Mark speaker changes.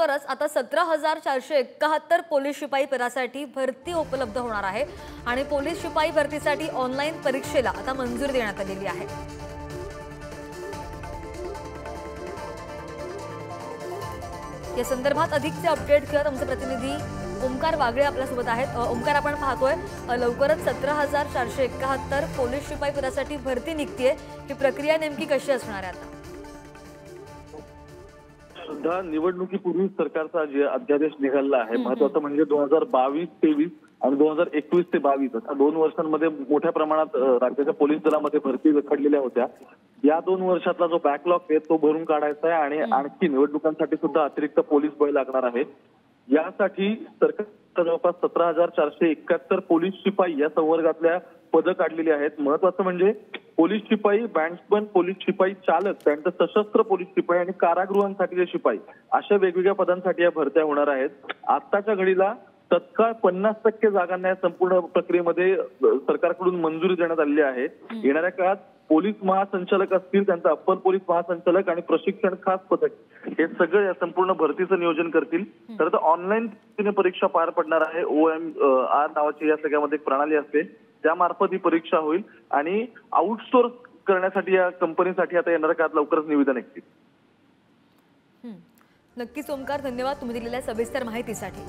Speaker 1: लवकरच आता 17,471 पोलीस शिपाई पदासाठी भरती उपलब्ध होणार आहे आणि पोलीस शिपाई भरतीसाठी ऑनलाईन परीक्षेला आता मंजुरी देण्यात आलेली आहे। या संदर्भात अधिकचे अपडेट घेत आमचे प्रतिनिधी ओमकार वागळे आपल्यासोबत आहेत। ओमकार, आपण पाहतोय लवकरच 17,471 पोलीस शिपाई पदासाठी भरती निघतीये, ही प्रक्रिया नेमकी कशी असणार आहे? आता
Speaker 2: सुद्धा निवडणुकीपूर्वी सरकारचा जे अध्यादेश निघाला आहे, महत्त्वाचं म्हणजे 2022-23 आणि 2021 ते 22 अशा 2 वर्षांमध्ये मोठ्या प्रमाणात राज्याच्या पोलीस दलामध्ये भरती रखडलेल्या होत्या। या 2 वर्षातला जो बॅकलॉग आहे तो भरून काढायचा आहे आणि आणखी निवडणुकांसाठी सुद्धा अतिरिक्त पोलीस बळ लागणार आहे। यासाठी सरकार जवळपास 17,471 पोलीस शिपाई या संवर्गातल्या पदं काढलेली आहेत। महत्त्वाचं म्हणजे पोलीस शिपाई, बँड्समन, पोलीस शिपाई चालक, त्यानंतर सशस्त्र पोलीस शिपाई आणि कारागृहांसाठीचे शिपाई अशा वेगवेगळ्या पदांसाठी या भरत्या होणार आहेत। आताच्या घडीला तत्काळ 50% जागांना या संपूर्ण प्रक्रियेमध्ये सरकारकडून मंजुरी देण्यात आलेली आहे। येणाऱ्या काळात पोलीस महासंचालक असतील, त्यांचा अप्पर पोलीस महासंचालक आणि प्रशिक्षण खास पथक हे सगळं या संपूर्ण भरतीचं नियोजन करतील। तर ऑनलाईन परीक्षा पार पडणार आहे। OMR नावाची या सगळ्यामध्ये एक प्रणाली असते, त्यामार्फत ही परीक्षा होईल आणि आउटसोर्स करण्यासाठी या कंपनीसाठी आता येणाऱ्या काळात लवकरच निविदा निघतील।
Speaker 1: नक्कीच ओमकार, धन्यवाद तुम्ही दिलेल्या सविस्तर माहितीसाठी।